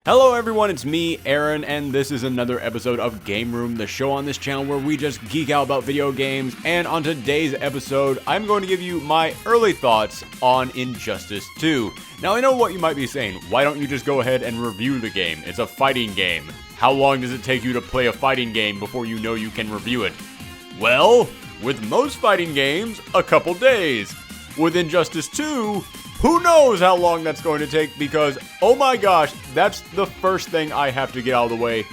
Hello everyone, it's me, Aaron, and this is another episode of Game Room, the show on this channel where we just geek out about video games. And on today's episode, I'm going to give you my early thoughts on Injustice 2. Now, I know what you might be saying. Why don't you just go ahead and review the game? It's a fighting game. How long does it take you to play a fighting game before you know you can review it? Well, with most fighting games, a couple days. With Injustice 2, who knows how long that's going to take because, oh my gosh, that's the first thing I have to get out of the way.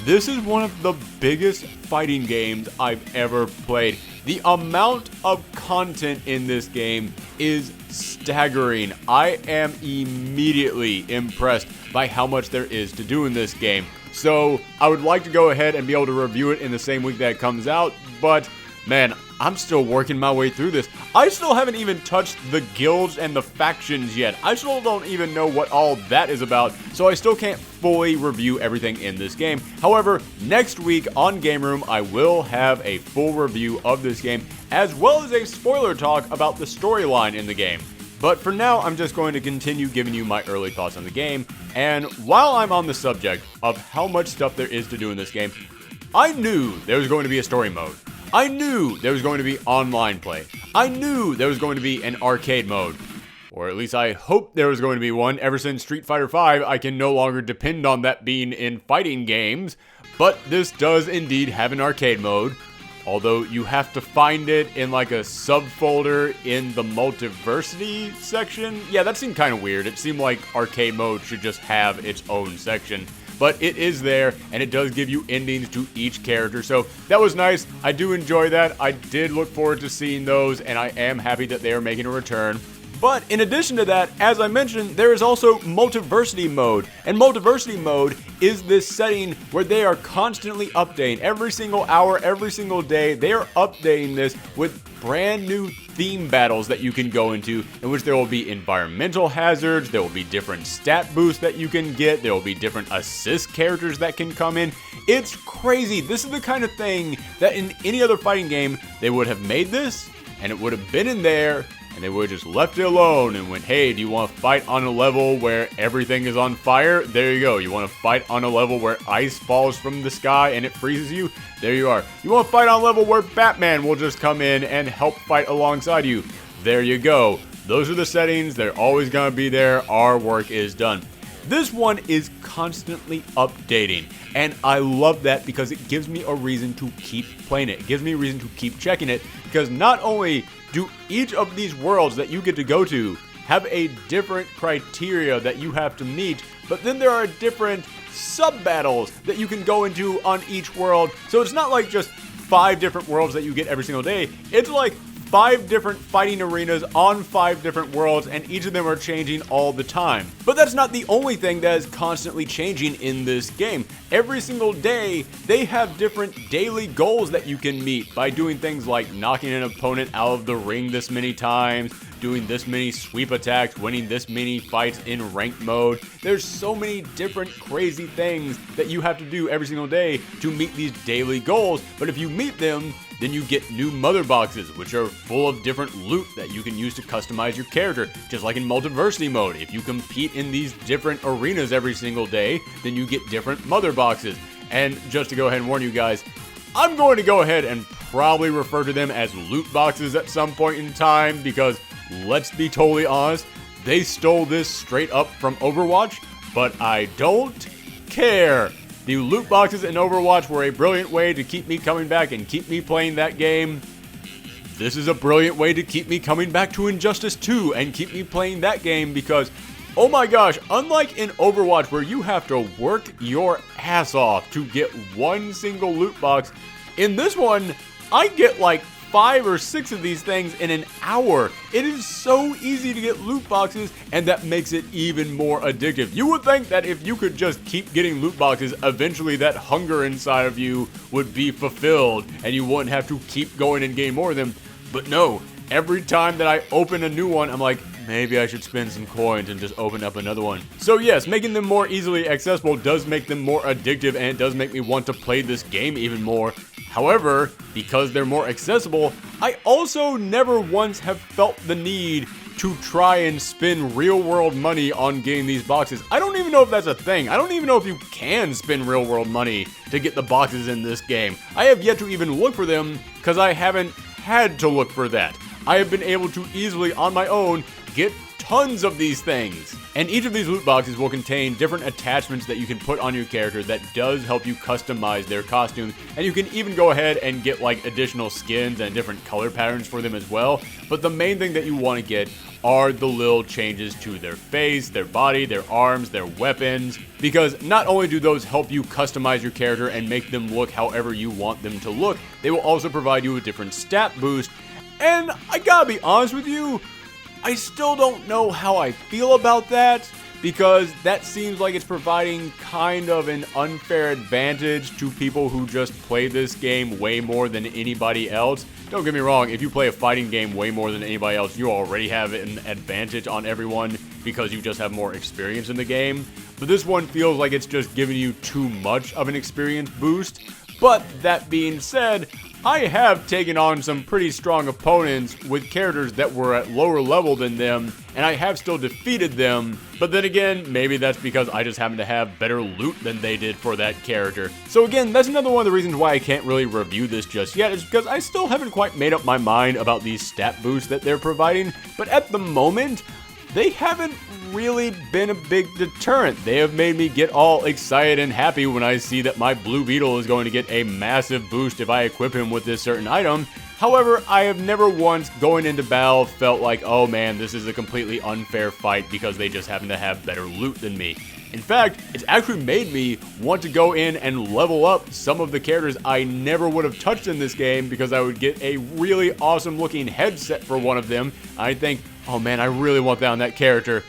This is one of the biggest fighting games I've ever played. The amount of content in this game is staggering. I am immediately impressed by how much there is to do in this game. So I would like to go ahead and be able to review it in the same week that it comes out, but man, I'm still working my way through this. I still haven't even touched the guilds and the factions yet. I still don't even know what all that is about, so I still can't fully review everything in this game. However, next week on Game Room, I will have a full review of this game, as well as a spoiler talk about the storyline in the game. But for now, I'm just going to continue giving you my early thoughts on the game, and while I'm on the subject of how much stuff there is to do in this game, I knew there was going to be a story mode. I knew there was going to be online play. I knew there was going to be an arcade mode. Or at least I hope there was going to be one. Ever since Street Fighter V, I can no longer depend on that being in fighting games. But this does indeed have an arcade mode. Although you have to find it in like a subfolder in the multiversity section. Yeah, that seemed kind of weird. It seemed like arcade mode should just have its own section. But it is there, and it does give you endings to each character, so that was nice. I do enjoy that. I did look forward to seeing those, and I am happy that they are making a return. But in addition to that, as I mentioned, there is also multiversity mode, and multiversity mode is this setting where they are constantly updating. Every single hour, every single day, they are updating this with brand new theme battles that you can go into, in which there will be environmental hazards, there will be different stat boosts that you can get, there will be different assist characters that can come in. It's crazy. This is the kind of thing that in any other fighting game, they would have made this, and it would have been in there, and they would have just left it alone and went, hey, do you want to fight on a level where everything is on fire? There you go. You want to fight on a level where ice falls from the sky and it freezes you? There you are. You want to fight on a level where Batman will just come in and help fight alongside you? There you go. Those are the settings. They're always going to be there. Our work is done. This one is constantly updating, and I love that because it gives me a reason to keep playing it. It gives me a reason to keep checking it, because not only do each of these worlds that you get to go to have a different criteria that you have to meet, but then there are different sub-battles that you can go into on each world. So it's not like just 5 different worlds that you get every single day. It's like 5 different fighting arenas on 5 different worlds, and each of them are changing all the time. But that's not the only thing that is constantly changing in this game. Every single day, they have different daily goals that you can meet by doing things like knocking an opponent out of the ring this many times, doing this many sweep attacks, winning this many fights in ranked mode. There's so many different crazy things that you have to do every single day to meet these daily goals, but if you meet them, then you get new mother boxes, which are full of different loot that you can use to customize your character, just like in multiversity mode. If you compete in these different arenas every single day, then you get different mother boxes. And just to go ahead and warn you guys, I'm going to go ahead and probably refer to them as loot boxes at some point in time, because let's be totally honest, they stole this straight up from Overwatch, but I don't care. The loot boxes in Overwatch were a brilliant way to keep me coming back and keep me playing that game. This is a brilliant way to keep me coming back to Injustice 2 and keep me playing that game because, oh my gosh, unlike in Overwatch where you have to work your ass off to get one single loot box, in this one, I get like 5 or 6 of these things in an hour. It is so easy to get loot boxes, and that makes it even more addictive. You would think that if you could just keep getting loot boxes, eventually that hunger inside of you would be fulfilled, and you wouldn't have to keep going and getting more of them. But no, every time that I open a new one, I'm like, maybe I should spend some coins and just open up another one. So yes, making them more easily accessible does make them more addictive, and it does make me want to play this game even more. However, because they're more accessible, I also never once have felt the need to try and spend real world money on getting these boxes. I don't even know if that's a thing. I don't even know if you can spend real world money to get the boxes in this game. I have yet to even look for them because I haven't had to look for that. I have been able to easily on my own get tons of these things. And each of these loot boxes will contain different attachments that you can put on your character that does help you customize their costumes. And you can even go ahead and get like additional skins and different color patterns for them as well. But the main thing that you want to get are the little changes to their face, their body, their arms, their weapons. Because not only do those help you customize your character and make them look however you want them to look, they will also provide you a different stat boost. And I gotta be honest with you, I still don't know how I feel about that, because that seems like it's providing kind of an unfair advantage to people who just play this game way more than anybody else. Don't get me wrong, if you play a fighting game way more than anybody else, you already have an advantage on everyone because you just have more experience in the game. But this one feels like it's just giving you too much of an experience boost. But that being said, I have taken on some pretty strong opponents with characters that were at lower level than them, and I have still defeated them, but then again, maybe that's because I just happen to have better loot than they did for that character. So again, that's another one of the reasons why I can't really review this just yet, is because I still haven't quite made up my mind about these stat boosts that they're providing, but at the moment, they haven't really been a big deterrent. They have made me get all excited and happy when I see that my Blue Beetle is going to get a massive boost if I equip him with this certain item. However, I have never once, going into battle, felt like, oh man, this is a completely unfair fight because they just happen to have better loot than me. In fact, it's actually made me want to go in and level up some of the characters I never would have touched in this game because I would get a really awesome looking headset for one of them. I think, oh man, I really want that on that character.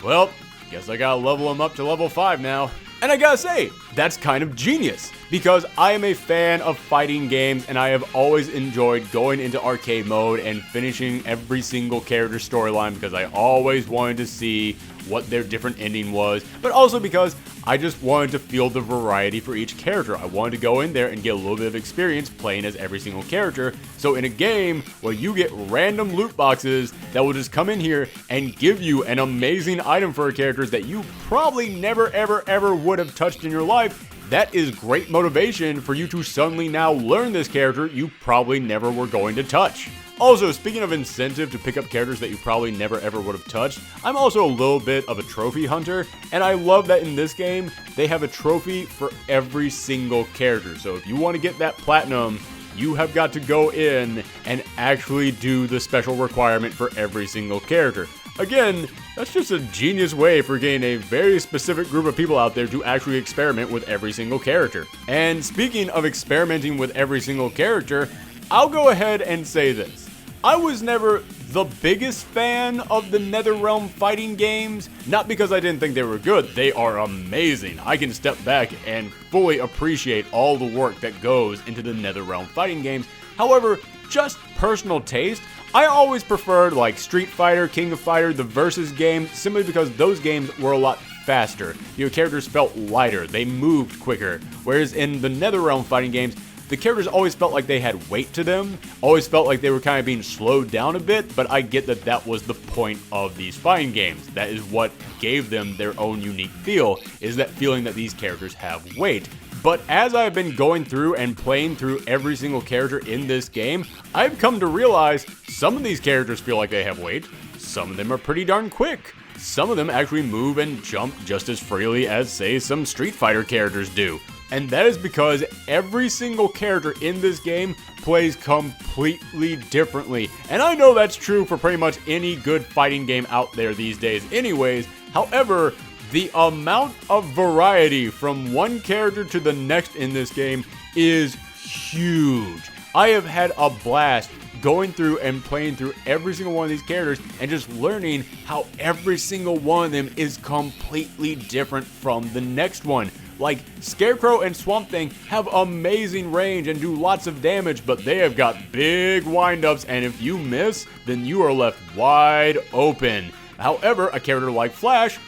Well, guess I gotta level him up to level 5 now. And I gotta say, that's kind of genius, because I am a fan of fighting games and I have always enjoyed going into arcade mode and finishing every single character storyline because I always wanted to see what their different ending was, but also because I just wanted to feel the variety for each character. I wanted to go in there and get a little bit of experience playing as every single character. So in a game where you get random loot boxes that will just come in here and give you an amazing item for characters that you probably never ever would have touched in your life, that is great motivation for you to suddenly now learn this character you probably never were going to touch. Also, speaking of incentive to pick up characters that you probably never ever would have touched, I'm also a little bit of a trophy hunter, and I love that in this game, they have a trophy for every single character. So if you want to get that platinum, you have got to go in and actually do the special requirement for every single character. Again, that's just a genius way for getting a very specific group of people out there to actually experiment with every single character. And speaking of experimenting with every single character, I'll go ahead and say this. I was never the biggest fan of the NetherRealm fighting games, not because I didn't think they were good. They are amazing. I can step back and fully appreciate all the work that goes into the NetherRealm fighting games. However, just personal taste, I always preferred like Street Fighter, King of Fighter, the Versus game, simply because those games were a lot faster. Your characters felt lighter, they moved quicker, whereas in the NetherRealm fighting games, the characters always felt like they had weight to them, always felt like they were kind of being slowed down a bit, but I get that that was the point of these fighting games. That is what gave them their own unique feel, is that feeling that these characters have weight. But as I've been going through and playing through every single character in this game, I've come to realize some of these characters feel like they have weight, some of them are pretty darn quick. Some of them actually move and jump just as freely as, say, some Street Fighter characters do. And that is because every single character in this game plays completely differently. And I know that's true for pretty much any good fighting game out there these days anyways. However, the amount of variety from one character to the next in this game is huge. I have had a blast going through and playing through every single one of these characters and just learning how every single one of them is completely different from the next one. Like, Scarecrow and Swamp Thing have amazing range and do lots of damage, but they have got big windups, and if you miss, then you are left wide open. However, a character like Flash,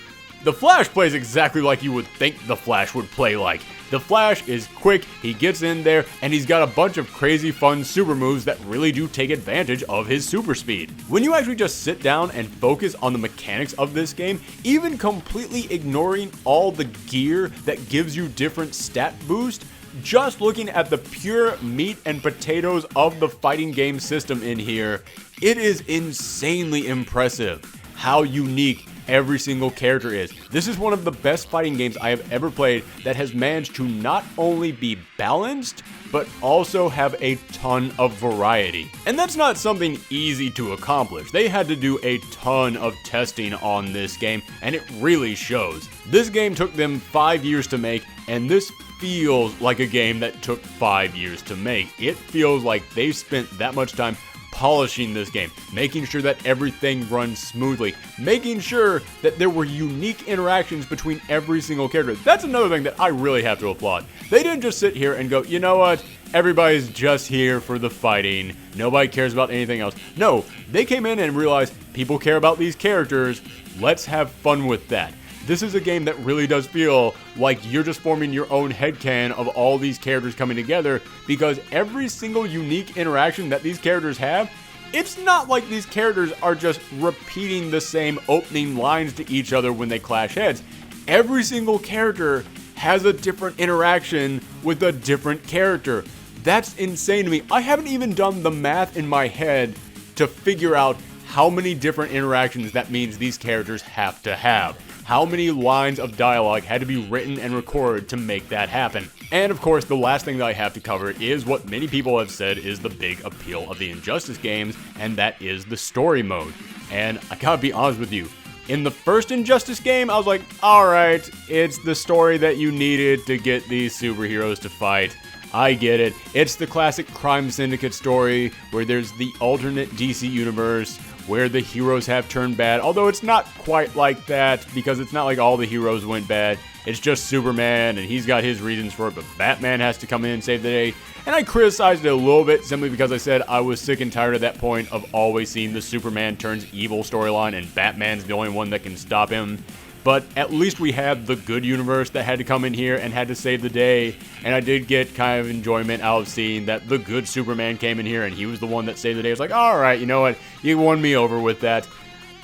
The Flash plays exactly like you would think the Flash would play like. The Flash is quick, he gets in there, and he's got a bunch of crazy fun super moves that really do take advantage of his super speed. When you actually just sit down and focus on the mechanics of this game, even completely ignoring all the gear that gives you different stat boost, just looking at the pure meat and potatoes of the fighting game system in here, it is insanely impressive how unique every single character is. This is one of the best fighting games I have ever played that has managed to not only be balanced, but also have a ton of variety. And that's not something easy to accomplish. They had to do a ton of testing on this game, and it really shows. This game took them 5 years to make, and this feels like a game that took 5 years to make. It feels like they spent that much time polishing this game, making sure that everything runs smoothly, making sure that there were unique interactions between every single character. That's another thing that I really have to applaud. They didn't just sit here and go, you know what, everybody's just here for the fighting, nobody cares about anything else. No, they came in and realized people care about these characters, let's have fun with that. This is a game that really does feel like you're just forming your own headcanon of all these characters coming together, because every single unique interaction that these characters have, it's not like these characters are just repeating the same opening lines to each other when they clash heads. Every single character has a different interaction with a different character. That's insane to me. I haven't even done the math in my head to figure out how many different interactions that means these characters have to have. How many lines of dialogue had to be written and recorded to make that happen. And of course, the last thing that I have to cover is what many people have said is the big appeal of the Injustice games, and that is the story mode. And I gotta be honest with you, in the first Injustice game, I was like, alright, it's the story that you needed to get these superheroes to fight. I get it. It's the classic crime syndicate story where there's the alternate DC universe where the heroes have turned bad, although it's not quite like that because it's not like all the heroes went bad. It's just Superman and he's got his reasons for it, but Batman has to come in and save the day. And I criticized it a little bit simply because I said I was sick and tired at that point of always seeing the Superman turns evil storyline and Batman's the only one that can stop him. But at least we had the good universe that had to come in here and had to save the day. And I did get kind of enjoyment out of seeing that the good Superman came in here and he was the one that saved the day. It's like, alright, you know what? You won me over with that.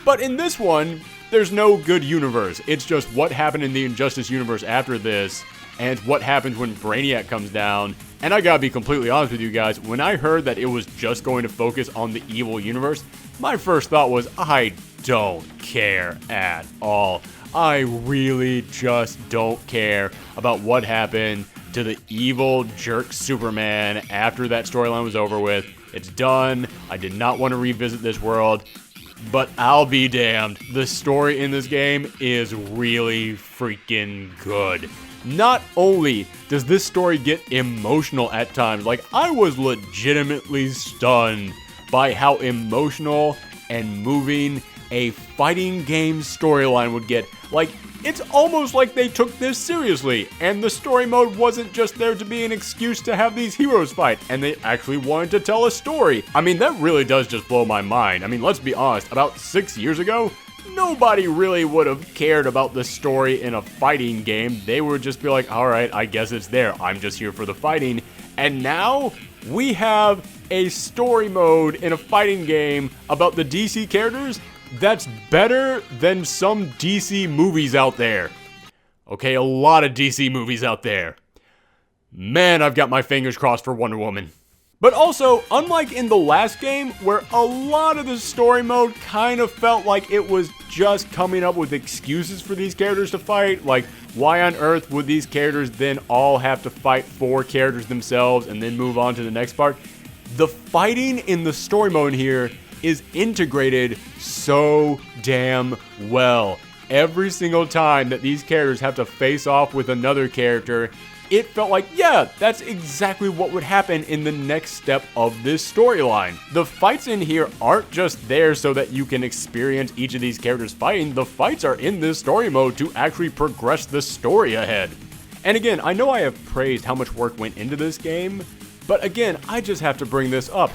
But in this one, there's no good universe. It's just what happened in the Injustice universe after this and what happens when Brainiac comes down. And I gotta be completely honest with you guys, when I heard that it was just going to focus on the evil universe, my first thought was, I don't care at all. I really just don't care about what happened to the evil jerk Superman after that storyline was over with. It's done. I did not want to revisit this world, but I'll be damned. The story in this game is really freaking good. Not only does this story get emotional at times, like I was legitimately stunned by how emotional and moving a fighting game storyline would get. Like, it's almost like they took this seriously, and the story mode wasn't just there to be an excuse to have these heroes fight, and they actually wanted to tell a story. I mean, that really does just blow my mind. I mean, let's be honest, about 6 years ago, nobody really would have cared about the story in a fighting game. They would just be like, alright, I guess it's there. I'm just here for the fighting. And now, we have a story mode in a fighting game about the DC characters that's better than some DC movies out there. Okay, a lot of DC movies out there. Man, I've got my fingers crossed for Wonder Woman. But also, unlike in the last game, where a lot of the story mode kind of felt like it was just coming up with excuses for these characters to fight, like, why on earth would these characters then all have to fight 4 characters themselves and then move on to the next part? The fighting in the story mode here is integrated so damn well. Every single time that these characters have to face off with another character, it felt like, yeah, that's exactly what would happen in the next step of this storyline. The fights in here aren't just there so that you can experience each of these characters fighting. The fights are in this story mode to actually progress the story ahead. And again, I know I have praised how much work went into this game, but again, I just have to bring this up.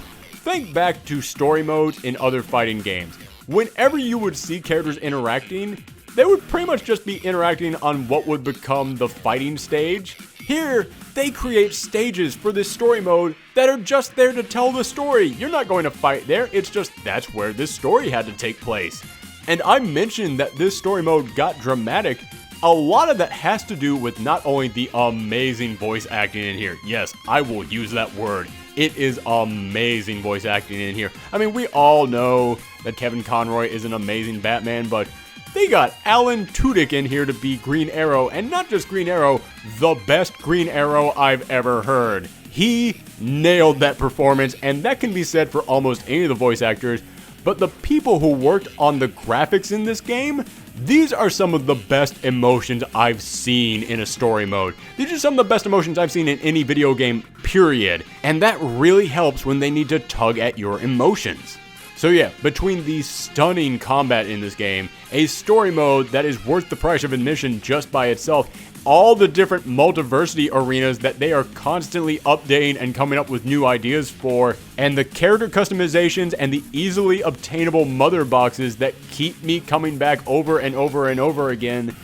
Think back to story modes in other fighting games. Whenever you would see characters interacting, they would pretty much just be interacting on what would become the fighting stage. Here, they create stages for this story mode that are just there to tell the story. You're not going to fight there, it's just that's where this story had to take place. And I mentioned that this story mode got dramatic. A lot of that has to do with not only the amazing voice acting in here. Yes, I will use that word. It is amazing voice acting in here. I mean, we all know that Kevin Conroy is an amazing Batman, but they got Alan Tudyk in here to be Green Arrow, and not just Green Arrow, the best Green Arrow I've ever heard. He nailed that performance, and that can be said for almost any of the voice actors, but the people who worked on the graphics in this game, these are some of the best emotions I've seen in a story mode. These are some of the best emotions I've seen in any video game, period. And that really helps when they need to tug at your emotions. So yeah, between the stunning combat in this game, a story mode that is worth the price of admission just by itself, all the different multiversity arenas that they are constantly updating and coming up with new ideas for, and the character customizations and the easily obtainable mother boxes that keep me coming back over and over and over again,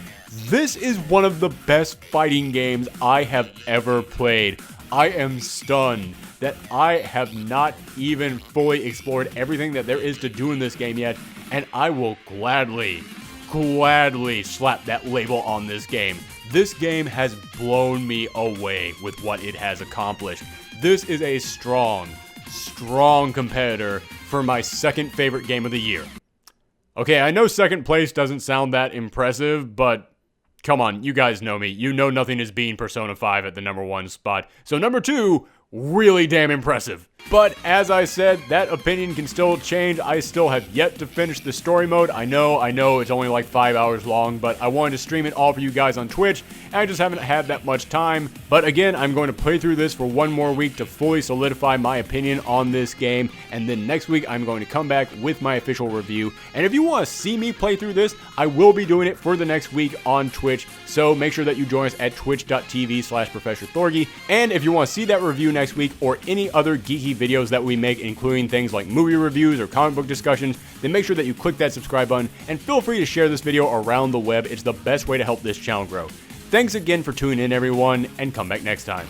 this is one of the best fighting games I have ever played. I am stunned that I have not even fully explored everything that there is to do in this game yet, and I will gladly slap that label on this game. This game has blown me away with what it has accomplished. This is a strong competitor for my second favorite game of the year. Okay, I know second place doesn't sound that impressive, but come on, you guys know me. You know nothing is beating Persona 5 at the number 1 spot. So number 2, really damn impressive. But as I said, that opinion can still change. I still have yet to finish the story mode. I know it's only like 5 hours long, but I wanted to stream it all for you guys on Twitch, and I just haven't had that much time. But again, I'm going to play through this for one more week to fully solidify my opinion on this game, and then next week I'm going to come back with my official review. And if you want to see me play through this, I will be doing it for the next week on Twitch, so make sure that you join us at twitch.tv/ProfessorThorgy. And if you want to see that review next week, or any other geeky videos that we make, including things like movie reviews or comic book discussions, then make sure that you click that subscribe button, and feel free to share this video around the web. It's the best way to help this channel grow. Thanks again for tuning in, everyone, and come back next time.